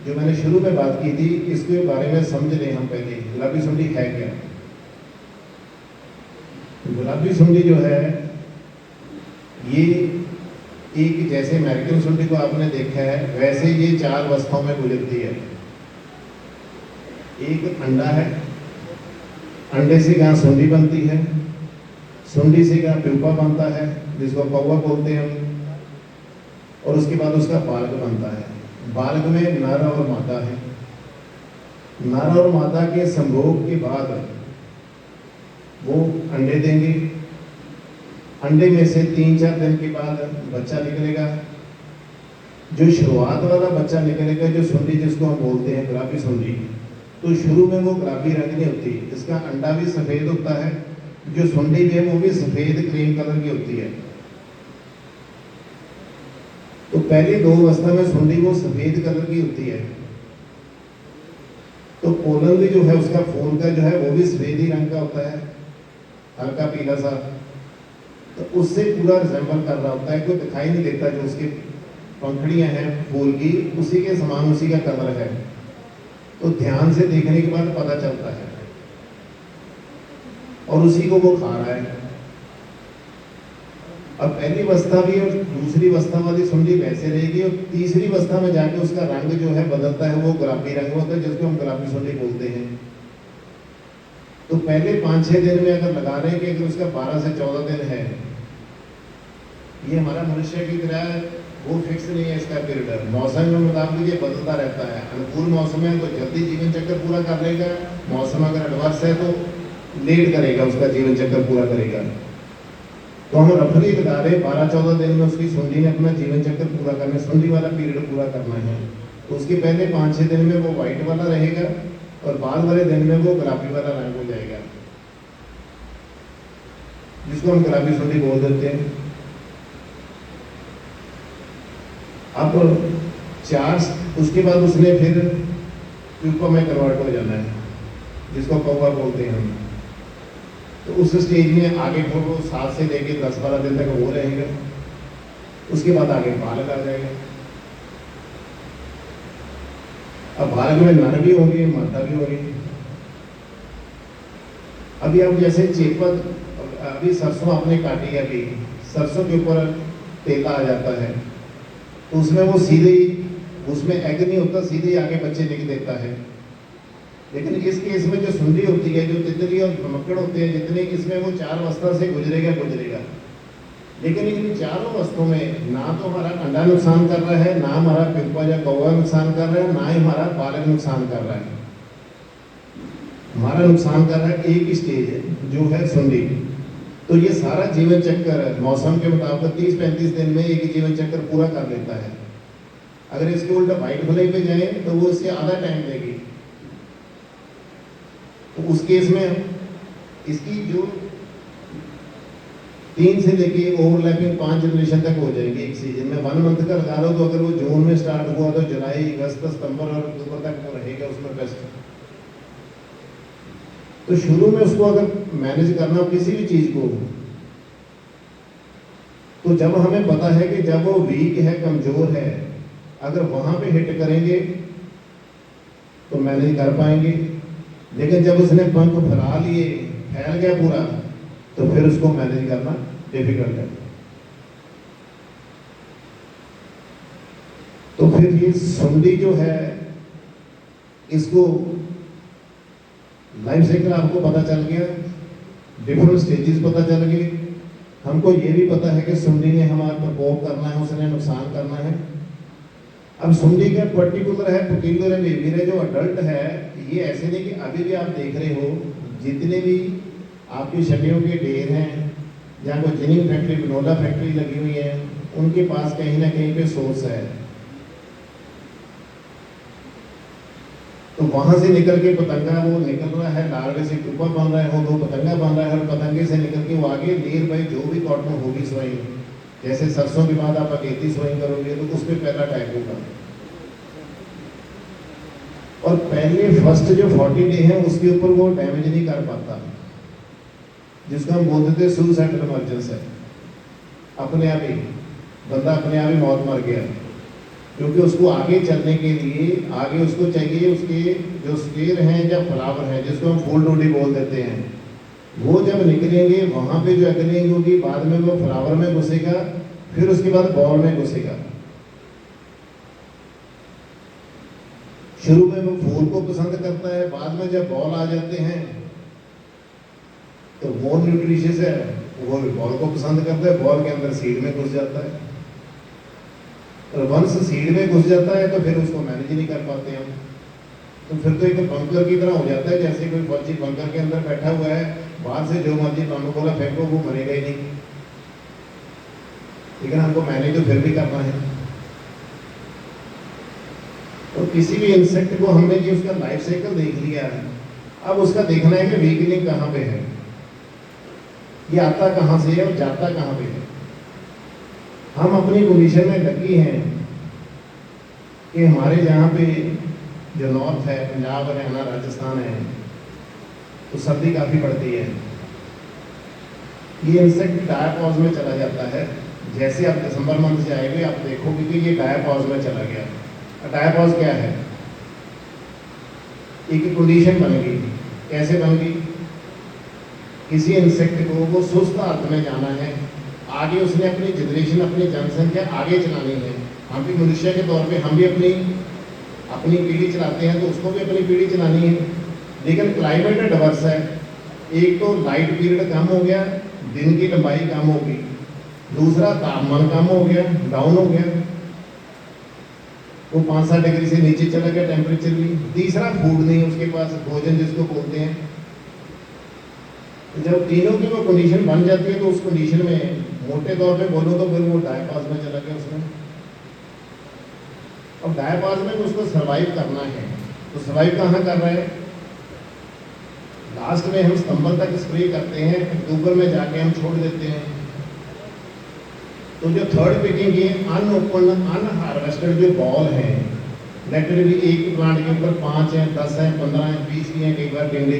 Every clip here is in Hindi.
जो मैंने शुरू में बात की थी, इसके बारे में समझ लें हम पहले, गुलाबी सुंडी है क्या। गुलाबी सुंडी जो है ये एक, जैसे अमेरिकन सुंडी को आपने देखा है वैसे ये 4 अवस्थाओं में गुजरती है। एक अंडा है, अंडे से कहाँ सुंडी बनती है, सुंडी से कहाँ प्यूपा बनता है जिसको कौवा बोलते हैं हम, और उसके बाद उसका बालक बनता है। बालक में नर और मादा है। नर और मादा के संभोग के बाद वो अंडे देंगे। अंडे में से 3-4 दिन के बाद बच्चा निकलेगा। जो शुरुआत वाला बच्चा निकलेगा, जो सुंडी जिसको हम बोलते हैं गुलाबी सुंडी, तो शुरू में वो गुलाबी रंग नहीं होती, इसका अंडा भी सफ़ेद होता है, जो सुंडी भी है वो भी सफ़ेद क्रीम कलर की होती है। तो पहली 2 अवस्था में सुंडी वो सफ़ेद कलर की होती है। तो पोलन भी जो है उसका फूल का जो है वो भी सफ़ेद ही रंग का होता है, हल्का पीला सा। तो उससे पूरा रिजेंबल कर रहा होता है, कोई दिखाई नहीं देता, जो उसकी पंखड़ियां हैं फूल की उसी के समान उसी का कलर है। तो ध्यान से देखने के बाद पता चलता है, और उसी को वो खा रहा है। अब पहली अवस्था भी और दूसरी अवस्था वाली सुंडी वैसे रहेगी, और तीसरी अवस्था में जाके उसका रंग जो है बदलता है, वो गुलाबी रंग होता है जिसको हम गुलाबी सुंडी बोलते हैं। तो पहले 5-6 दिन में अगर लगा रहे हैं कि अगर उसका 12 से 14 दिन है, ये हमारा मनुष्य की तरह वो फिक्स नहीं है इसका पीरियड, मौसम के मुताबिक ये बदलता रहता है। अनुकूल मौसम है तो जल्दी जीवन चक्र पूरा कर लेगा, मौसम अगर एडवर्स है तो लेट करेगा, उसका जीवन चक्र पूरा करेगा। तो हम रफली बता रहे 12-14 दिन में उसकी सुंडी ने अपना जीवन चक्र पूरा करना, सुंडी वाला पीरियड पूरा करना है। तो उसके पहले 5-6 दिन में वो व्हाइट वाला रहेगा, और बाद वाले दिन में वो गुलाबी वाला रंग हो जाएगा, जिसको हम गुलाबी सुंडी बोल देते हैं। अब 4 उसके बाद उसने फिर प्यूपा में कन्वर्ट हो जाना है, जिसको कौवा बोलते हैं हम। तो उस स्टेज में आगे वो 7 से लेके 10-12 दिन तक वो रहेगा। उसके बाद आगे बालक आ जाएगा। अब बालक में नर भी होंगे, मादा भी होंगे। अभी अब जैसे चेपत, अभी सरसों आपने काटी है, अभी सरसों के ऊपर तेला आ जाता है, तो उसमें वो सीधे ही, उसमें एग नहीं होता, सीधे ही आगे बच्चे निकल देता है। लेकिन इस केस में जो सुंडी होती है, जो तितली और मक्कड़ होते हैं जितने, इसमें वो 4 अवस्था से गुजरेगा। लेकिन इन 4 अवस्थों में ना तो हमारा अंडा नुकसान कर रहा है, ना हमारा प्यूपा या कौवा नुकसान कर रहा है, ना ही हमारा बालक नुकसान कर रहा है। हमारा नुकसान कर रहा है एक ही स्टेज है जो है सुंडी। तो ये सारा जीवन चक्कर मौसम के मुताबिक 30-35 दिन में एक जीवन चक्र पूरा कर लेता है। अगर इसके उल्टा व्हाइट फ्लाई पे जाए तो वो इससे आधा टाइम लेगी। तो उस केस में इसकी जो 3 से लेके ओवरलैपिंग 5 जनरेशन तक हो जाएगी एक सीजन में। 1 मंथ का लगा लो तो अगर वो जून में स्टार्ट हुआ तो जुलाई, अगस्त, सितंबर और अक्टूबर तक वो रहेगा उसमें बेस्ट। तो शुरू में उसको अगर मैनेज करना किसी भी चीज को, तो जब हमें पता है कि जब वो वीक है, कमजोर है, अगर वहां पे हिट करेंगे तो मैनेज कर पाएंगे। लेकिन जब उसने पंख फैला लिए, फैल गया पूरा, तो फिर उसको मैनेज करना डिफिकल्ट है। तो फिर ये सुंडी जो है, इसको लाइफ साइकिल आपको पता चल गया, डिफरेंट स्टेजेस पता चल गए। हमको ये भी पता है कि सुंडी ने हमारा प्रकोप करना है, उसने नुकसान करना है। अब सुंडी का पर्टिकुलर है, पर्टिकुलर बिहेवियर है जो अडल्ट है। ये ऐसे नहीं कि अभी भी आप देख रहे हो जितने भी आपकी शनियों के ढेर हैं, जहाँ कोई जिनिंग फैक्ट्री, बिनोला फैक्ट्री लगी हुई है, उनके पास कहीं ना कहीं पे सोर्स है। तो वहां से निकल के पतंगा वो निकल रहा है, लार्वे से ऊपर बन रहा है, वो 2 पतंगा बन रहा है, और पतंगे से निकल के वो आगे नियर बाई जो भी कॉटन होगी स्वइंग, जैसे सरसों के बाद आप अगेती स्वइंग करोगे तो उस पर पहला अटैक होगा। और पहले फर्स्ट जो 40 डे है उसके ऊपर वो डैमेज नहीं कर पाता, जिसको हम बोलते थे सुसाइडल इमरजेंस है। अपने आप ही बंदा अपने आप ही मौत मर गया। क्योंकि उसको आगे चलने के लिए आगे उसको चाहिए उसके जो स्टेर हैं या फ्लावर हैं, जिसको हम फूल टोटी बोल देते हैं, वो जब निकलेंगे वहाँ पे जो एगनिंग होगी, बाद में वो फ्लावर में घुसेगा, फिर उसके बाद बॉल में घुसेगा। शुरू में वो फूल को पसंद करता है, बाद में जब बॉल आ जाते हैं तो मोर न्यूट्रिशियस है, वो बॉल को पसंद करता है, बॉल के अंदर सीड में घुस जाता है। और वंस सीड में घुस जाता है तो फिर उसको मैनेज नहीं कर पाते हम, तो फिर तो एक बंकर की तरह हो जाता है, जैसे कोई फौजी बंकर के अंदर बैठा हुआ है, बाहर से जो मर्जी कानू बोला फेंको, वो मरेगा ही नहीं, लेकिन हमको मैनेज तो फिर भी करना है। तो किसी भी इंसेक्ट को हमने जी उसका लाइफ साइकिल देख लिया है, अब उसका देखना है कि वीकनिंग कहाँ पे है, ये आता कहाँ से है और जाता कहाँ पे है। हम अपनी कंडीशन में लगी हैं कि हमारे जहाँ पे जो नॉर्थ है, पंजाब हरियाणा राजस्थान है, तो सर्दी काफ़ी पड़ती है, ये इंसेक्ट डायापॉज में चला जाता है। जैसे आप दिसंबर मंथ से आएंगे आप देखोगे कि ये डायापॉज में चला गया। डायापॉज क्या है? एक कंडीशन बन गई। कैसे बन गई? किसी इंसेक्ट को वो सुस्त हालत में जाना है, आगे उसने अपनी जनरेशन, अपनी जनसंख्या आगे चलानी है। हम भी मनुष्य के तौर पे हम भी अपनी पीढ़ी चलाते हैं, तो उसको भी अपनी पीढ़ी चलानी है, लेकिन क्लाइमेट डाइवर्स है। एक तो लाइट पीरियड कम हो गया, दिन की लंबाई कम हो गई, दूसरा तापमान कम हो गया, डाउन हो गया, वो 5-7 डिग्री से नीचे चला गया टेम्परेचर भी। तीसरा फूड नहीं है उसके पास, भोजन जिसको बोलते हैं। जब तीनों की वो कंडीशन बन जाती है तो उस कंडीशन में मोटे तौर पे बोलो तो फिर वो डायपास में चला गया उसमें। अब डायपास में उसको सर्वाइव करना है, तो सर्वाइव कहाँ कर रहा है? लास्ट में हम सितंबर तक स्प्रे करते हैं, अक्टूबर में जाके हम छोड़ देते हैं। तो जो थर्ड पिकिंग ये अनओपन अनहार्वेस्टेड जो बॉल है, नेचुरली एक प्लांट के ऊपर 5 हैं, 10 हैं, 15 हैं, 20 भी हैं, कई बार टिंडे,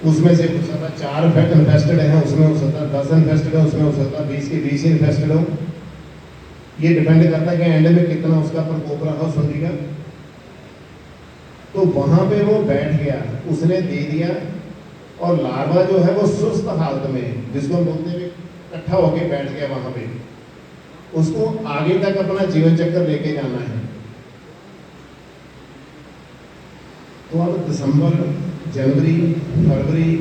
उसमें से हो सकता 4 इन्फेस्टेड है, उसमें हो सकता 10 इन्फेस्टेड है, उसमें हो सकता 20 के 20 इन्फेस्टेड हो। ये डिपेंड करता है कि एंड में कितना उसका प्रकोप रहा सुंडी का। तो वहां पे वो बैठ गया, उसने दे दिया, और लार्वा जो है वो सुस्त हालत में, जिसको हम बोलते हैं इकट्ठा होके बैठ गया वहां पे, उसको आगे तक अपना जीवन चक्र लेके जाना है। तो अब दिसंबर, जनवरी, फरवरी,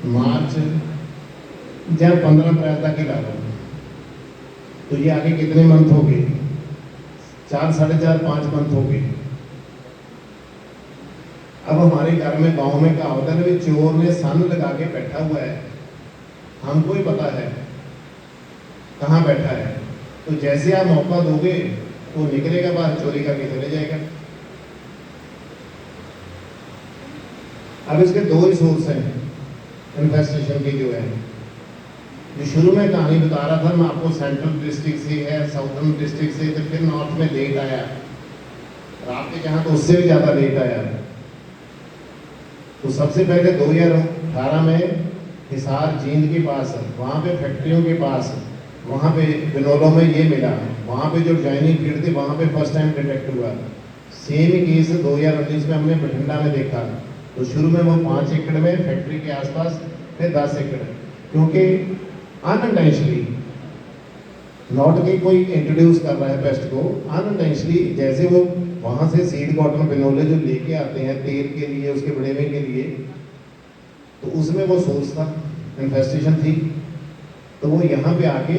मार्च, जहाँ 15 अप्रैल तक ही लगा, तो ये आगे कितने मंथ हो गए? 4, 4.5, 5 मंथ हो गए। अब हमारे घर में, गांव में कहा होता है ना, चोर ने सन लगा के बैठा हुआ है, हमको ही पता है कहाँ बैठा है, तो जैसे आप मौका दोगे तो निकलेगा बाहर, चोरी करके चले जाएगा। अब इसके 2 ही सोर्स हैं इन्फेस्टेशन की, जो है जो शुरू में कहानी बता रहा था मैं आपको, सेंट्रल डिस्ट्रिक्ट से है, साउथर्न डिस्ट्रिक्ट से, तो फिर नॉर्थ में लेट आया, रात के जहाँ तो उससे भी ज़्यादा लेट आया। तो सबसे पहले 2018 में हिसार जींद के पास, वहाँ पे फैक्ट्रियों के पास, वहाँ पे बिनोलो में ये मिला, वहाँ पे जो ज्वाइनिंग फील्ड थी वहाँ पे फर्स्ट टाइम डिटेक्ट हुआ। सेम केस 2019 में हमने बठिंडा में देखा। तो शुरू में वो 5 एकड़ में फैक्ट्री के आसपास, फिर 10 एकड़, क्योंकि अनइंटेंशनली, नॉट कि कोई इंट्रोड्यूस कर रहा है पेस्ट को, अनइंटेंशनली जैसे वो वहाँ से सीड कॉटन बिनोले जो लेके आते हैं तेल के लिए, उसके बढ़ेवे के लिए, तो उसमें वो सोर्स था, इन्फेस्टेशन थी। तो वो यहाँ पे आके,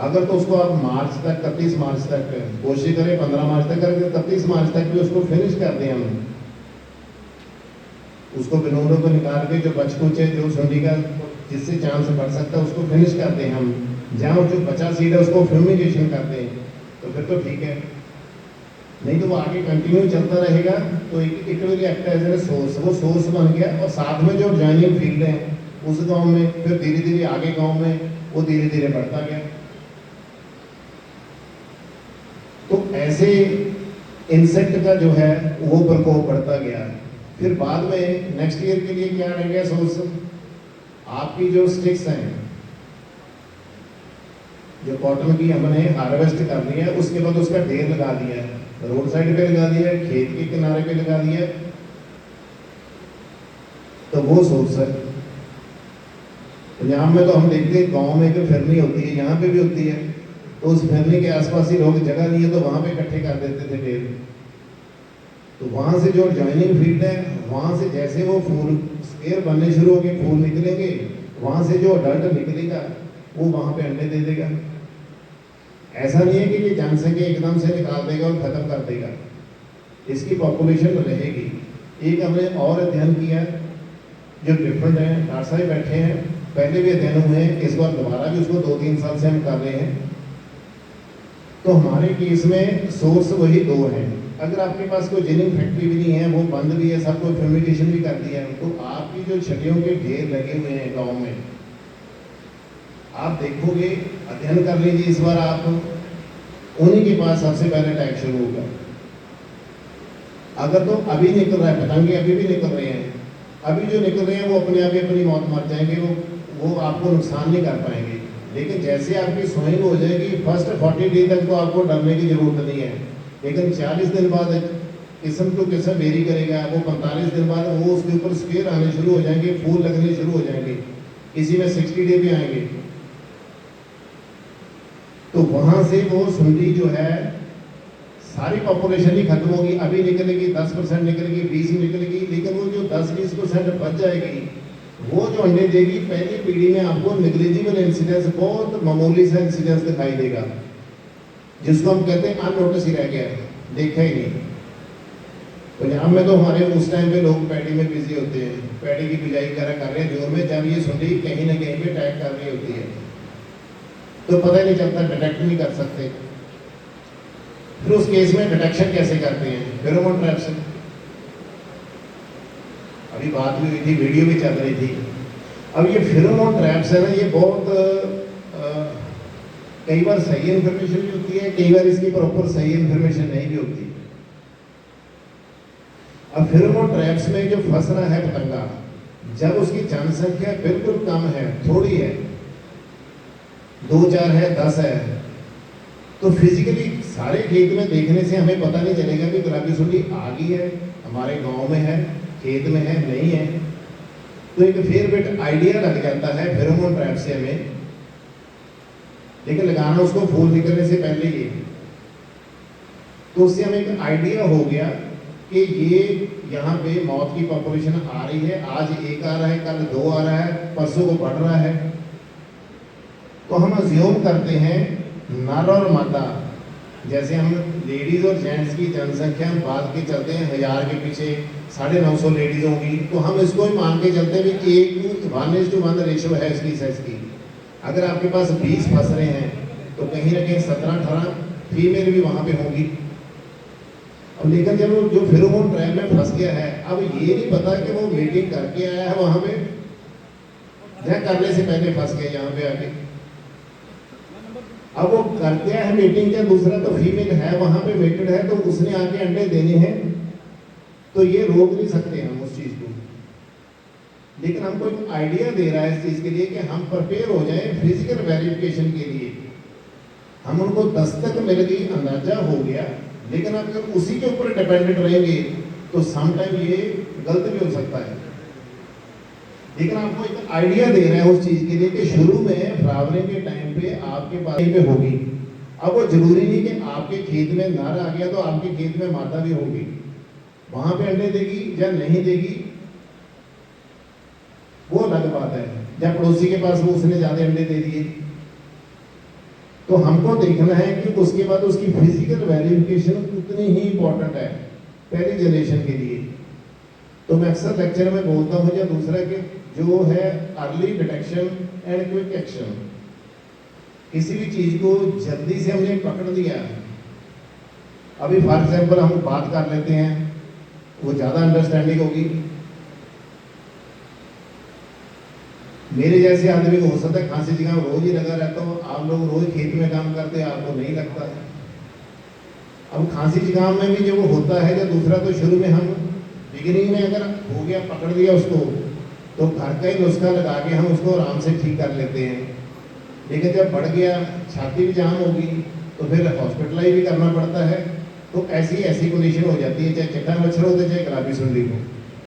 अगर तो उसको आप मार्च तक, 31 मार्च तक कोशिश करें, 15 मार्च तक करके 31 मार्च तक भी उसको फिनिश कर दें हम, उसको बिनोलों को निकाल के जो बचकुच है, जो सुंडी का जिससे चांस बढ़ सकता है, उसको फिनिश करते हैं हम। जहाँ जो बचा सीड है उसको फ्यूमिगेशन करते हैं, तो फिर तो ठीक है। नहीं तो वो आगे कंटिन्यू चलता रहेगा, तो it will act as a source, वो सोर्स बन गया। और साथ में जो ज्वाइनिंग फील्ड है उस गांव में, फिर धीरे धीरे आगे गांव में वो धीरे धीरे बढ़ता गया। तो ऐसे इंसेक्ट का जो है वो प्रकोप बढ़ता गया। फिर बाद में नेक्स्ट ईयर के लिए क्या रह गया सोर्स? आपकी जो स्टिक्स हैं, जो कॉटन की हमने हार्वेस्ट कर लिया है उसके बाद उसका ढेर लगा दिया है, रोड साइड पे लगा दिया है, खेत के किनारे पे लगा दिया है, तो वो सोर्स है। पंजाब में तो हम देखते हैं गांव में जो फिरनी होती है यहाँ पे भी होती है, तो उस फिरनी के आसपास ही लोग जगह नहीं है तो वहां पे इकट्ठे कर देते थे ढेर। तो वहां से जो जॉइनिंग फील्ड है वहां से जैसे वो फूल स्केयर बनने शुरू होंगे, फूल निकलेंगे, वहां से जो अडल्ट निकलेगा वो वहां पे अंडे दे देगा। ऐसा नहीं है कि ये जनसंख्या एकदम से निकाल देगा और खत्म कर देगा, इसकी पॉपुलेशन रहेगी। एक हमने और अध्ययन किया जो डिफरेंट है, डॉक्टर साहब बैठे हैं, पहले भी अध्ययन हुए हैं, इस बार दोबारा भी उसको 2-3 साल से हम कर रहे हैं। तो हमारे केस में सोर्स वही दो हैं। अगर आपके पास कोई जिनिंग फैक्ट्री भी नहीं है, वो बंद भी है, सबको फर्मेंटेशन भी कर दिया है, तो आपकी जो छड़ियों के ढेर लगे हुए हैं गांव में, आप देखोगे, अध्ययन कर लीजिए इस बार आप, उन्हीं के पास सबसे पहले अटैक शुरू होगा। अगर तो अभी निकल रहा है, पतंगे अभी भी निकल रहे हैं, अभी जो निकल रहे हैं वो अपने आप ही अपनी मौत मर जाएंगे, वो आपको नुकसान नहीं कर पाएंगे। लेकिन जैसे आपकी सोइंग हो जाएगी, फर्स्ट 40 डे तक तो आपको डरने की जरूरत नहीं है, लेकिन 40 दिन बाद किस्म टू किस्म वेरी करेगा, वो 45 दिन बाद वो उसके ऊपर स्केयर आने शुरू हो जाएंगे, फूल लगने शुरू हो जाएंगे, किसी में 60 डे भी आएंगे। तो वहां से वो सुंडी जो है सारी पॉपुलेशन ही खत्म होगी। अभी निकलेगी 10% निकलेगी, 20 निकलेगी, लेकिन वो जो 10-20% बच जाएगी, वो जो अंडे देगी पहली पीढ़ी में आपको निग्लिजिबल इंसिडेंस, बहुत मामूली सा इंसिडेंस दिखाई देगा, जिसको हम कहते हैं अननोटिस ही रह गया है, देखा ही नहीं। पंजाब में तो हमारे उस टाइम पे लोग पैडी में बिजी होते हैं, पैडी की बिजाई कर रहे हैं जोर में, जब ये सुंडी कहीं ना कहीं पे अटैक कर रही होती है तो पता ही नहीं चलता, डिटेक्ट नहीं कर सकते। फिर उस केस में डिटेक्शन कैसे करते हैं? फेरोमोन ट्रैप से। अभी बात भी हुई थी, वीडियो भी चल रही थी। अब ये फेरोमोन ट्रैप्स है ना, ये बहुत कई बार सही इन्फॉर्मेशन भी होती है, कई बार इसकी प्रॉपर सही इन्फॉर्मेशन नहीं भी होती। अब फेरोमोन ट्रैप्स में जो फंस रहा है पतंगा, जब उसकी जनसंख्या बिल्कुल कम है, थोड़ी है, 2-4 है, 10 है, तो फिजिकली सारे खेत में देखने से हमें पता नहीं चलेगा कि गुलाबी सुंडी आ गई है, हमारे गांव में है, खेत में है, नहीं है। तो एक फेयर बिट आइडिया लग जाता है फेरोमोन ट्रैप से हमें, लेकिन लगाना उसको फूल निकलने से पहले ही। तो उससे हमें एक आइडिया हो गया कि ये यहाँ पे मौत की पॉपुलेशन आ रही है, आज 1 आ रहा है, कल 2 आ रहा है, परसों को बढ़ रहा है। तो हम अज्यूम करते हैं नर और मादा, जैसे हम लेडीज और जेंट्स की जनसंख्या हम बात के चलते हैं 1000 के पीछे 950 लेडीज होंगी, तो हम इसको ही मान के चलते हैं कि 1:1 रेशो है इसकी सेक्स की। अगर आपके पास 20 फंस रहे हैं तो कहीं ना कहीं 17-18 फीमेल भी वहां पे होंगी। अब लेकिन जब जो फेरोमोन ट्रैप में फंस गया है, अब ये नहीं पता कि वो मीटिंग करके आया है वहां पे या करने से पहले फंस गया यहाँ पे आके। अब वो करते हैं मीटिंग या दूसरा तो फीमेल है वहां पे मेटेड है, तो उसने आके अंडे देने हैं, तो ये रोक नहीं सकते हम उस चीज को। लेकिन हमको एक आइडिया दे रहा है इस चीज के लिए कि हम प्रिपेयर हो जाएं फिजिकल वेरिफिकेशन के लिए। हम उनको दस्तक मिल गई, अंदाजा हो गया, लेकिन अगर उसी के ऊपर डिपेंडेंट रहेंगे तो समटाइम ये गलत भी हो सकता है। लेकिन आपको एक आइडिया दे रहे हैं उस चीज के लिए कि शुरू में फ्लावरिंग के टाइम पे आपके पास पे होगी। अब वो जरूरी नहीं कि आपके खेत में नर आ गया तो आपके खेत में मादा भी होगी, वहां पे अंडे देगी या नहीं देगी वो अलग बात है। जब पड़ोसी के पास वो उसने ज्यादा अंडे दे दिए, तो हमको देखना है कि उसके बाद उसकी फिजिकल वेरिफिकेशन उतनी ही इंपॉर्टेंट है पहली जनरेशन के लिए। तो मैं अक्सर लेक्चर में बोलता हूँ या दूसरा कि जो है early detection and quick action. किसी भी चीज को जल्दी से हमने पकड़ लिया, अभी फॉर एग्जाम्पल हम बात कर लेते हैं, वो ज्यादा अंडरस्टैंडिंग होगी। मेरे जैसे आदमी को हो सकता है खांसी जुकाम रोज ही लगा रहता हो, आप लोग रोज खेत में काम करते हैं, आपको नहीं लगता है। अब खांसी जुकाम में भी जो वो होता है, या दूसरा तो शुरू में हम बिगिनिंग में अगर हो गया पकड़ लिया उसको, तो घर का ही नुस्खा लगा के हम उसको आराम से ठीक कर लेते हैं। लेकिन जब बढ़ गया, छाती भी जाम होगी, तो फिर हॉस्पिटलाइज भी करना पड़ता है। तो ऐसी ऐसी कंडीशन हो जाती है, चाहे चिट्टा मच्छर हो तो चाहे गुलाबी सुंडी हो।